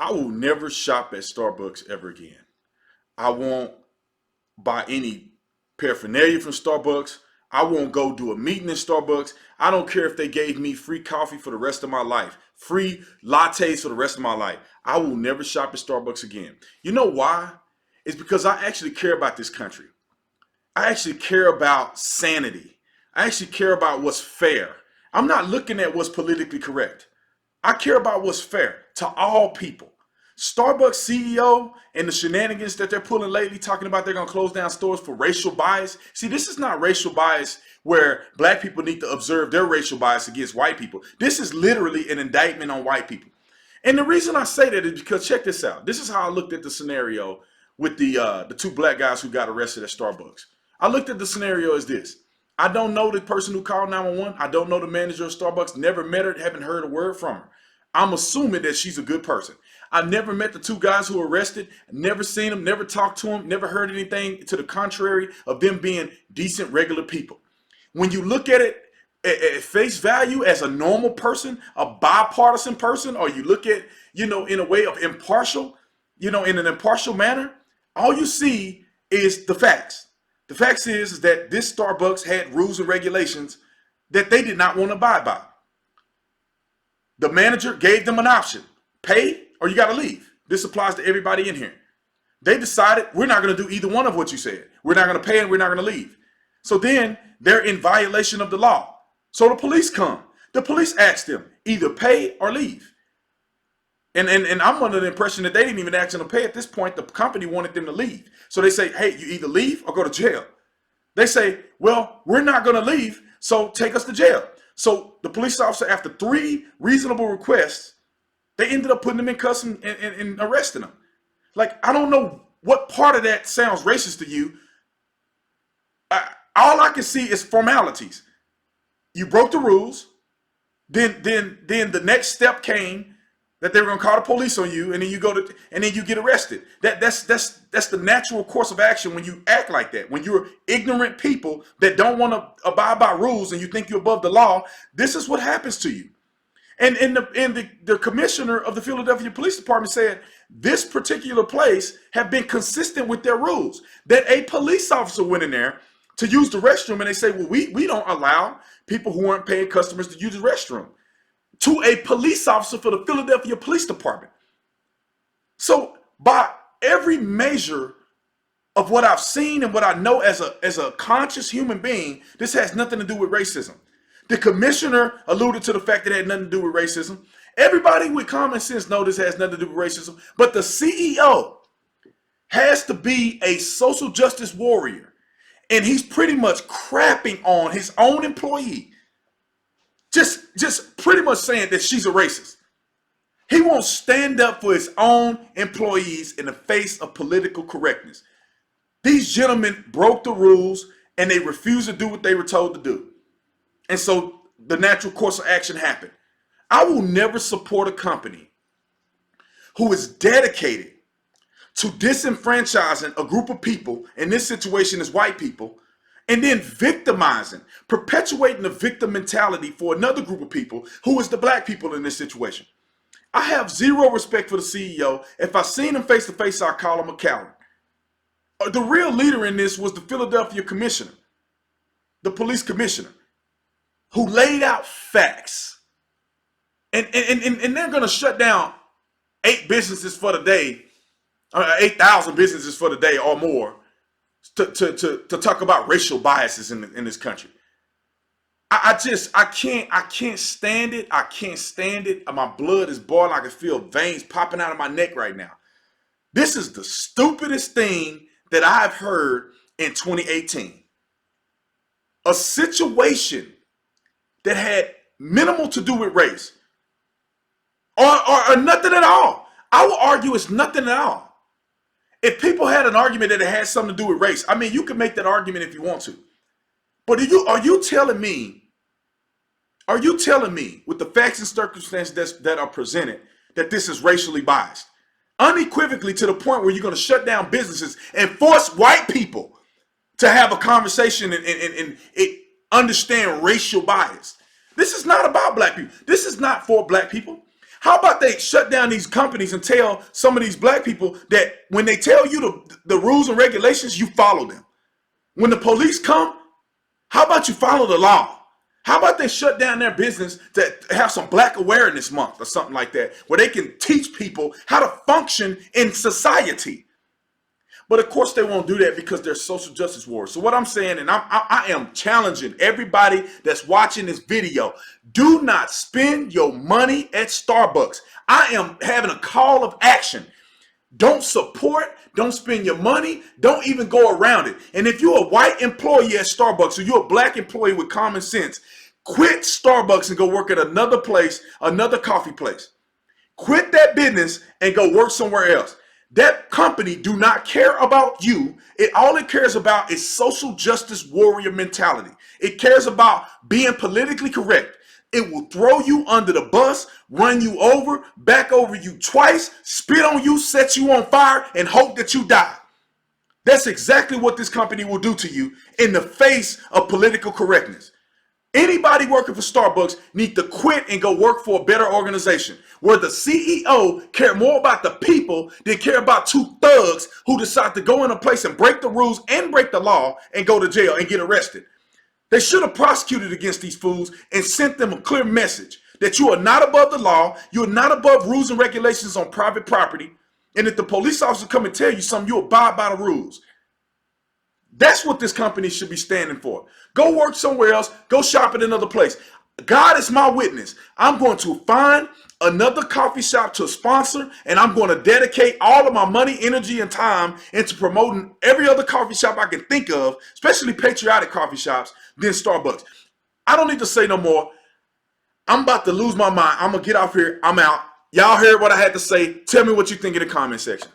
I will never shop at Starbucks ever again. I won't buy any paraphernalia from Starbucks. I won't go do a meeting in Starbucks. I don't care if they gave me free coffee for the rest of my life, free lattes for the rest of my life. I will never shop at Starbucks again. You know why? It's because I actually care about this country. I actually care about sanity. I actually care about what's fair. I'm not looking at what's politically correct. I care about what's fair to all people. Starbucks CEO and the shenanigans that they're pulling lately, talking about they're going to close down stores for racial bias. See, this is not racial bias where black people need to observe their racial bias against white people. This is literally an indictment on white people. And the reason I say that is because check this out. This is how I looked at the scenario with the two black guys who got arrested at Starbucks. I looked at the scenario as this. I don't know the person who called 911. I don't know the manager of Starbucks. Never met her. Haven't heard a word from her. I'm assuming that she's a good person. I never met the two guys who were arrested. Never seen them. Never talked to them. Never heard anything to the contrary of them being decent, regular people. When you look at it at face value as a normal person, a bipartisan person, or you look at, in a way of impartial, in an impartial manner, all you see is the facts. The facts is that this Starbucks had rules and regulations that they did not want to abide by. The manager gave them an option: pay or you got to leave. This applies to everybody in here. They decided we're not going to do either one of what you said. We're not going to pay and we're not going to leave. So then they're in violation of the law. So the police come. The police ask them either pay or leave. And I'm under the impression that they didn't even ask them to pay at this point. The company wanted them to leave. So they say, hey, you either leave or go to jail. They say, well, we're not going to leave, so take us to jail. So the police officer, after 3 reasonable requests, they ended up putting them in custody and arresting them. Like, I don't know what part of that sounds racist to you. All I can see is formalities. You broke the rules. Then the next step came that they were going to call the police on you, and then you get arrested. That's the natural course of action when you act like that. When you're ignorant people that don't want to abide by rules and you think you're above the law, this is what happens to you. And the commissioner of the Philadelphia Police Department said this particular place have been consistent with their rules. That a police officer went in there to use the restroom and they say, well, we don't allow people who aren't paying customers to use the restroom. To a police officer for the Philadelphia Police Department. So by every measure of what I've seen and what I know as a conscious human being, this has nothing to do with racism. The commissioner alluded to the fact that it had nothing to do with racism. Everybody with common sense knows this has nothing to do with racism. But the CEO has to be a social justice warrior. And he's pretty much crapping on his own employee. Just pretty much saying that she's a racist. He won't stand up for his own employees in the face of political correctness. These gentlemen broke the rules and they refused to do what they were told to do. And so the natural course of action happened. I will never support a company who is dedicated to disenfranchising a group of people, in this situation is white people, and then victimizing, perpetuating the victim mentality for another group of people who is the black people in this situation. I have zero respect for the CEO. If I seen him face to face, I'd call him a coward. The real leader in this was the Philadelphia commissioner, the police commissioner, who laid out facts. And they're going to shut down 8 businesses for the day, 8,000 businesses for the day or more, to talk about racial biases in this country. I can't stand it. I can't stand it. My blood is boiling. I can feel veins popping out of my neck right now. This is the stupidest thing that I've heard in 2018. A situation that had minimal to do with race or nothing at all. I will argue it's nothing at all. If people had an argument that it had something to do with race, I mean, you can make that argument if you want to. But are you telling me with the facts and circumstances that are presented that this is racially biased? Unequivocally, to the point where you're going to shut down businesses and force white people to have a conversation and understand racial bias. This is not about black people. This is not for black people. How about they shut down these companies and tell some of these black people that when they tell you the rules and regulations, you follow them. When the police come, how about you follow the law? How about they shut down their business to have some Black Awareness Month or something like that, where they can teach people how to function in society? But of course they won't do that because they're social justice warriors. So what I'm saying, and I am challenging everybody that's watching this video, do not spend your money at Starbucks. I am having a call of action. Don't support, don't spend your money, don't even go around it. And if you're a white employee at Starbucks or you're a black employee with common sense, quit Starbucks and go work at another place, another coffee place. Quit that business and go work somewhere else. That company do not care about you. All it cares about is social justice warrior mentality. It cares about being politically correct. It will throw you under the bus, run you over, back over you twice, spit on you, set you on fire, and hope that you die. That's exactly what this company will do to you in the face of political correctness. Anybody working for Starbucks need to quit and go work for a better organization where the CEO care more about the people than care about two thugs who decide to go in a place and break the rules and break the law and go to jail and get arrested. They should have prosecuted against these fools and sent them a clear message that you are not above the law, you are not above rules and regulations on private property, and if the police officer come and tell you something, you abide by the rules. That's what this company should be standing for. Go work somewhere else, go shop at another place. God is my witness. I'm going to find another coffee shop to sponsor, and I'm going to dedicate all of my money, energy, and time into promoting every other coffee shop I can think of, especially patriotic coffee shops, than Starbucks. I don't need to say no more. I'm about to lose my mind. I'm going to get off here. I'm out. Y'all heard what I had to say. Tell me what you think in the comment section.